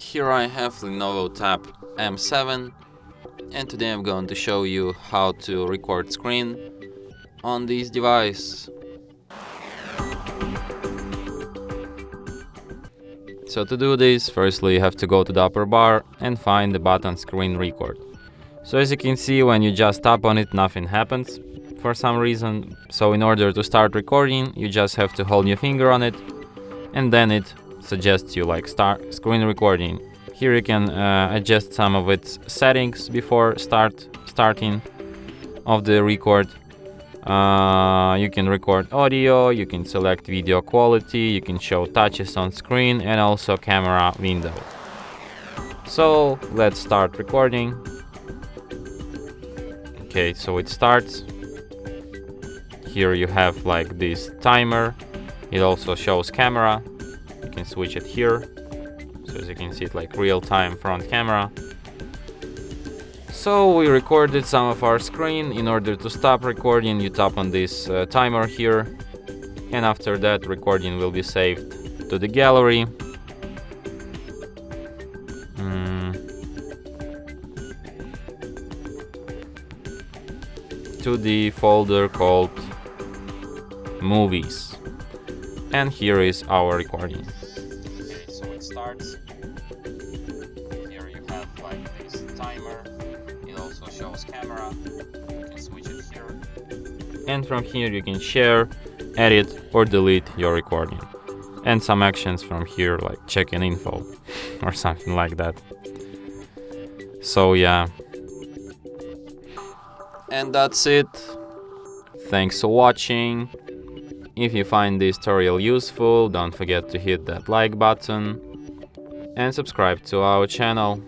Here I have LENOVO Tab M7, and today I'm going to show you how to record screen on this device. So to do this, firstly you have to go to the upper bar and find the button Screen Record. So as you can see, when you just tap on it, nothing happens for some reason. So in order to start recording, you just have to hold your finger on it, and then it suggests you like start screen recording. Here you can adjust some of its settings before starting of the record. You can record audio, you can select video quality, you can show touches on screen, and also camera window. So let's start recording. Okay, so it starts. Here you have like this timer. It also shows camera. You can switch it here. So as you can see, it like real-time front camera. So we recorded some of our screen. In order to stop recording, you tap on this timer here, and after that recording will be saved to the gallery. To the folder called Movies. And here is our recording. Okay, so it starts. Here you have like this timer. It also shows camera. You can switch it here. And from here you can share, edit, or delete your recording. And some actions from here, like checking info or something like that. So yeah. And that's it. Thanks for watching. If you find this tutorial useful, don't forget to hit that like button and subscribe to our channel.